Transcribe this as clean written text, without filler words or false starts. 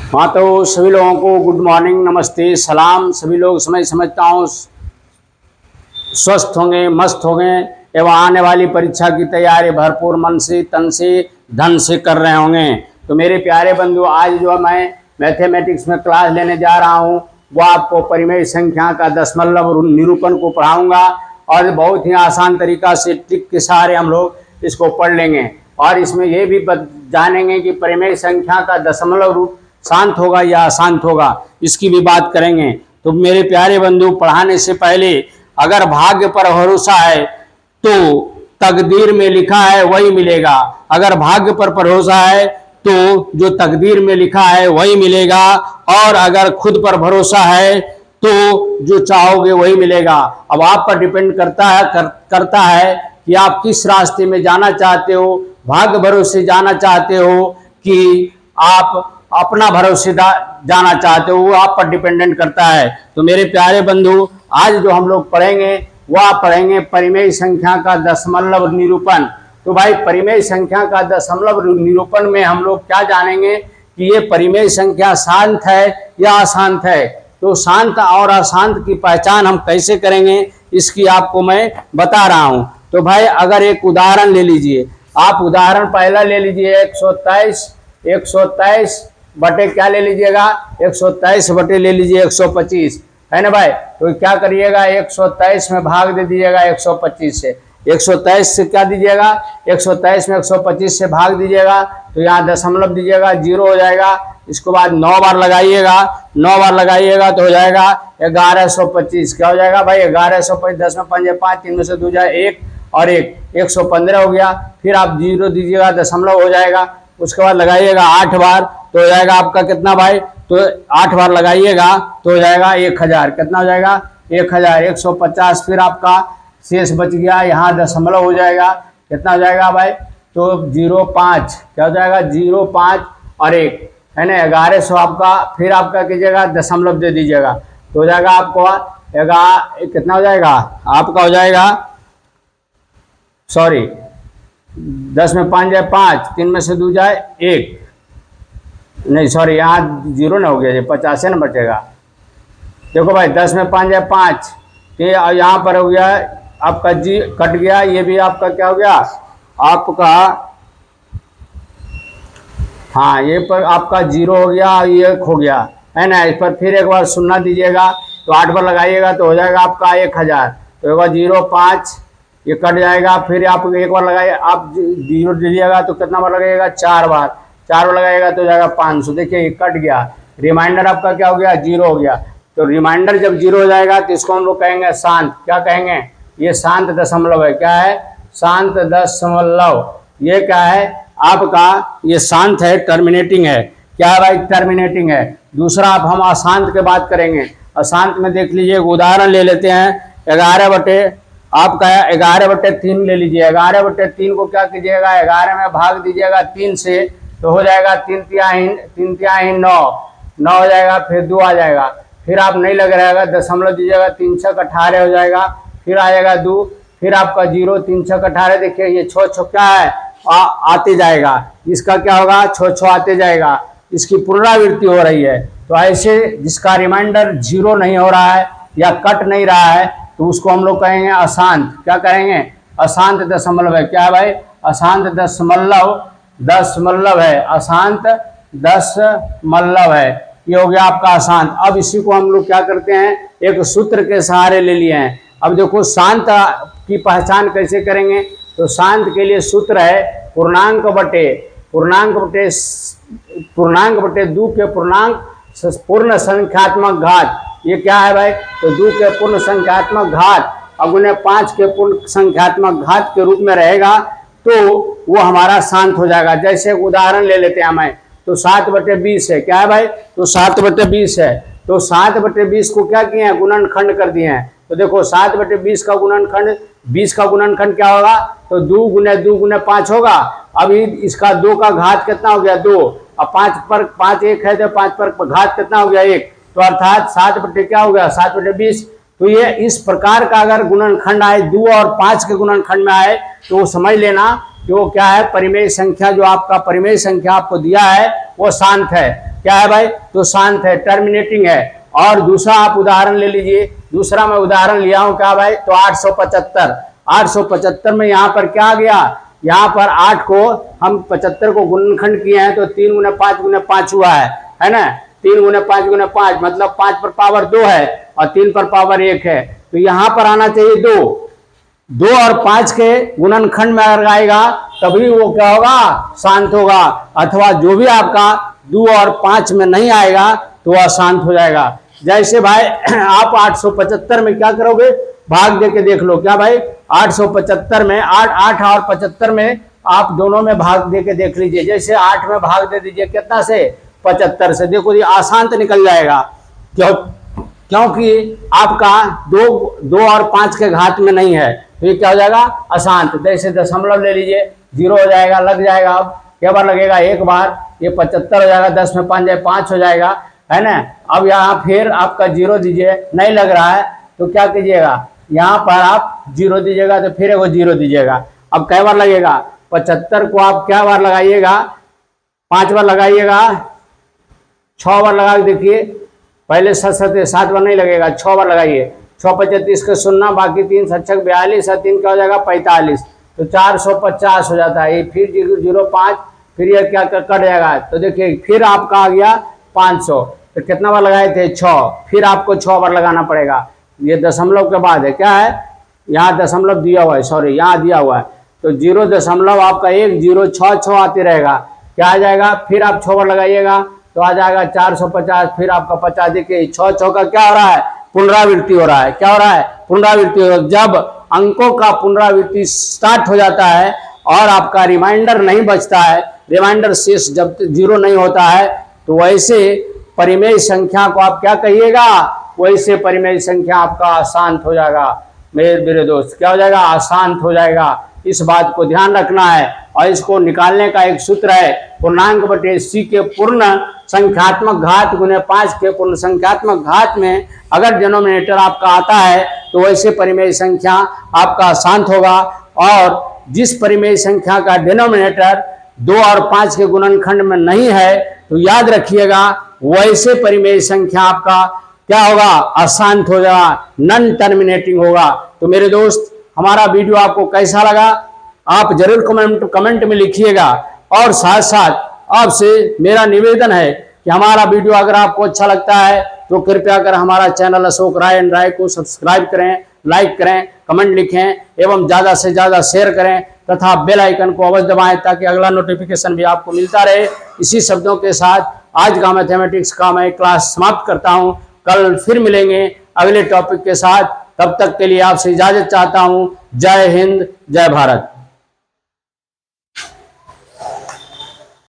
हाँ, तो सभी लोगों को गुड मॉर्निंग, नमस्ते, सलाम। सभी लोग समझता हूँ स्वस्थ होंगे, मस्त होंगे एवं आने वाली परीक्षा की तैयारी भरपूर मन से, तन से, धन से कर रहे होंगे। तो मेरे प्यारे बंधु, आज जो मैं मैथमेटिक्स में क्लास लेने जा रहा हूँ वो आपको परिमेय संख्या का दशमलव निरूपण को पढ़ाऊंगा और बहुत ही आसान तरीका से ट्रिक के सहारे हम लोग इसको पढ़ लेंगे और इसमें यह भी जानेंगे कि परिमेय संख्या का दशमलव रूप शांत होगा या अशांत होगा, इसकी भी बात करेंगे। तो मेरे प्यारे बंधु, पढ़ाने से पहले अगर भाग्य पर भरोसा है तो तकदीर में लिखा है वही मिलेगा। अगर भाग्य पर भरोसा है तो जो तकदीर में लिखा है वही मिलेगा और अगर खुद पर भरोसा है तो जो चाहोगे वही मिलेगा। अब आप पर डिपेंड करता है कि आप किस रास्ते में जाना चाहते हो, भाग्य भरोसे जाना चाहते हो कि आप अपना भरोसे जाना चाहते हो, वो आप पर डिपेंडेंट करता है। तो मेरे प्यारे बंधु, आज जो हम लोग पढ़ेंगे वो आप पढ़ेंगे परिमेय संख्या का दशमलव निरूपण। तो भाई, परिमेय संख्या का दशमलव निरूपण में हम लोग क्या जानेंगे कि ये परिमेय संख्या शांत है या अशांत है। तो शांत और अशांत की पहचान हम कैसे करेंगे, इसकी आपको मैं बता रहा हूं। तो भाई, अगर एक उदाहरण ले लीजिए, आप उदाहरण पहला ले लीजिए 123 बटे क्या ले लीजिएगा, 123 बटे ले लीजिए 125, है ना भाई। तो क्या करिएगा, 123 में भाग दे दीजिएगा 125 से। 123 से क्या दीजिएगा, 123 में 125 से भाग दीजिएगा तो यहाँ दशमलव दीजिएगा, 0 हो जाएगा। इसके बाद 9 बार लगाइएगा, 9 बार लगाइएगा तो हो जाएगा 1125। क्या हो जाएगा भाई, 1125। 10 में 5 5, 3 में से 2 जाए 1 और 1, 115 हो गया। फिर आप 0 दीजिएगा, दशमलव हो जाएगा। उसके बाद लगाइएगा 8 बार तो हो जाएगा आपका कितना भाई, तो 8 बार लगाइएगा तो हो जाएगा 1000। कितना हो जाएगा, 1000। 150 फिर आपका शेष बच गया, यहाँ दशमलव हो जाएगा। कितना हो जाएगा भाई, तो 05। क्या हो जाएगा, 05 और 1, है ना, 1100 आपका। फिर आपका कीजिएगा दशमलव दे दीजिएगा तो हो जाएगा आपको कितना हो जाएगा आपका, हो जाएगा सॉरी 10 में 5 जाए 5, 3 में से 2 जाए 1, नहीं सॉरी, यहाँ 0 ना हो गया, ये 50 ना बचेगा। देखो भाई, 10 में 5 जाए 5, ये यहाँ पर हो गया आपका जी कट गया। ये भी आपका क्या हो गया आपका, हाँ, ये पर आपका 0 हो गया, ये खो गया, है ना। इस पर फिर एक बार शून्य दीजिएगा तो 8 बार लगाइएगा तो हो जाएगा आपका 1000। तो एक बार 0 5, ये कट जाएगा। फिर आप एक बार लगाइए, आप 0 दीजिएगा तो कितना बार लगाइएगा, 4 बार। 4 बार लगाइएगा तो हो जाएगा 500। देखिए ये कट गया, रिमाइंडर आपका क्या हो गया, 0 हो गया। तो रिमाइंडर जब 0 हो जाएगा तो इसको हम लोग कहेंगे शांत। क्या कहेंगे, ये शांत दशमलव है। क्या है, शांत दशमलव। ये क्या है आपका, ये शांत है, टर्मिनेटिंग है। क्या है भाई, टर्मिनेटिंग है। दूसरा आप हम अशांत की बात करेंगे। अशांत में देख लीजिए, उदाहरण ले लेते हैं। 11 बटे आपका 11/3 ले लीजिए। 11/3 को क्या कीजिएगा, 11 में भाग दीजिएगा 3 से तो हो जाएगा 3 तिहाई 9 हो जाएगा। फिर 2 आ जाएगा, फिर आप नहीं लग रहेगा, दशमलव दीजिएगा, 3 6 18 हो जाएगा। फिर आ जाएगा 2, फिर आपका 0, 3 6 18। देखिए ये 6 क्या है, आते जाएगा। इसका क्या होगा, 6 आते जाएगा। इसकी पुनरावृत्ति हो रही है। तो ऐसे जिसका रिमाइंडर 0 नहीं हो रहा है या कट नहीं रहा है तो उसको हम लोग कहेंगे अशांत। क्या कहेंगे, अशांत दशमलव है। क्या है भाई, अशांत दशमलव है, अशांत दशमलव है। ये हो गया आपका अशांत। अब इसी को हम लोग क्या करते हैं, एक सूत्र के सहारे ले लिए हैं। अब देखो शांत की पहचान कैसे करेंगे, तो शांत के लिए सूत्र है पूर्णांक बटे 2 के पूर्ण संख्यात्मक घात। ये क्या है भाई, तो 2 के पूर्ण संख्यात्मक घात अगुने 5 के पूर्ण संख्यात्मक घात के रूप में रहेगा तो वो हमारा शांत हो जाएगा। जैसे उदाहरण ले लेते हैं मैं, तो 7/20 है। क्या है भाई, तो 7/20 है। तो 7/20 को क्या किए हैं, गुणनखंड कर दिए हैं। तो देखो 7/20 का गुणनखंड, 20 का गुणनखंड क्या होगा, तो 2 गुने 2 गुने 5 होगा। अभी इसका 2 का घात कितना हो गया, 2। अब 5 पर 5 1 है तो 5 पर घात कितना हो गया, 1। तो अर्थात 7 क्या हो गया, 7/20। तो ये इस प्रकार का अगर गुणनखंड आए, 2 और 5 के गुणनखंड में आए तो समझ लेना कि वो क्या है, परिमेय संख्या। जो आपका परिमेय संख्या आपको दिया है वो शांत है। क्या है भाई, तो शांत है, टर्मिनेटिंग है। और दूसरा आप उदाहरण ले लीजिए, दूसरा मैं उदाहरण लिया हूं क्या भाई, तो 875। 875 में यहाँ पर क्या आ गया, यहाँ पर 8 को हम 75 को गुणनखंड किए हैं तो 3 गुने 5 गुने 5 हुआ है ना। 3 गुने 5 गुने 5 मतलब 5 पर पावर 2 है और 3 पर पावर 1 है, तो यहाँ पर आना चाहिए 2। 2 और 5 के गुणनखंड में अगर आएगा तभी वो क्या होगा, शांत होगा। अथवा जो भी आपका 2 और 5 में नहीं आएगा तो वह अशांत हो जाएगा। जैसे भाई आप 875 में क्या करोगे, भाग दे के देख लो। क्या भाई, 875 में 8 और 75 में आप दोनों में भाग दे के देख लीजिए। जैसे 8 में भाग दे दीजिए कितना से, 75 से, देखो ये अशांत निकल जाएगा। क्योंकि आपका 2 और 5 के घात में नहीं है, तो ये क्या हो जाएगा, अशांत। जैसे दशमलव ले लीजिए, 0 हो जाएगा, लग जाएगा। अब क्या बार लगेगा, एक बार, ये 75 हो जाएगा, 10 में 5 जाए 5 हो जाएगा, है ना। अब यहाँ फिर आपका 0 दीजिए, नहीं लग रहा है तो क्या कीजिएगा, यहाँ पर आप 0 दीजिएगा तो फिर वो 0 दीजिएगा। अब कै बार लगेगा, 75 को आप क्या बार लगाइएगा, 5 बार लगाइएगा, 6 बार लगा के देखिए। पहले 7 बार नहीं लगेगा, 6 बार लगाइए। 6 25 का 0, बाकी 3 7 42 और 3 क्या हो जाएगा 45, तो 450 हो जाता है। फिर 0 फिर ये क्या कट जाएगा, तो देखिए फिर आपका आ गया 500। तो कितना बार लगाए थे, 6, फिर आपको 6 बार लगाना पड़ेगा। ये दशमलव के बाद है, क्या है, यहाँ दशमलव दिया हुआ है, सॉरी यहाँ दिया हुआ है, तो 0 दशमलव आपका 1 0 6 आते रहेगा। क्या आ जाएगा, फिर आप 6 बार लगाइएगा तो आ जाएगा 450, फिर आपका 50। देखिए 6 का क्या हो रहा है, पुनरावृत्ति हो रहा है। क्या हो रहा है, पुनरावृत्ति हो रहा है। जब अंकों का पुनरावृत्ति स्टार्ट हो जाता है और आपका रिमाइंडर नहीं बचता है, रिमाइंडर शेष जब 0 नहीं होता है, तो वैसे परिमेय संख्या को आप क्या कहिएगा, वैसे परिमेय संख्या आपका अशांत हो जाएगा। मेरे दोस्त क्या हो जाएगा, अशांत हो जाएगा। इस बात को ध्यान रखना है। और इसको निकालने का एक सूत्र है, पूर्णांक बटे c के पूर्ण संख्यात्मक घात गुने 5 के पूर्ण संख्यात्मक घात में अगर डिनोमिनेटर आपका आता है तो वैसे परिमेय संख्या आपका अशांत होगा। और जिस परिमेय संख्या का डिनोमिनेटर 2 और 5 के गुणनखंड में नहीं है, तो याद रखिएगा वैसे परिमेय संख्या आपका क्या होगा, अशांत हो जाएगा, नॉन टर्मिनेटिंग होगा। तो मेरे दोस्त, हमारा वीडियो आपको कैसा लगा आप जरूर कमेंट में लिखिएगा। और साथ साथ आपसे मेरा निवेदन है कि हमारा वीडियो अगर आपको अच्छा लगता है तो कृपया कर हमारा चैनल अशोक राय एंड राय को सब्सक्राइब करें, लाइक करें, कमेंट लिखें एवं ज़्यादा से ज़्यादा शेयर करें तथा बेल आइकन को अवश्य दबाएं ताकि अगला नोटिफिकेशन भी आपको मिलता रहे। इसी शब्दों के साथ आज का मैथमेटिक्स का मैं क्लास समाप्त करता हूं। कल फिर मिलेंगे अगले टॉपिक के साथ। तब तक के लिए आपसे इजाजत चाहता हूं। जय हिंद, जय भारत।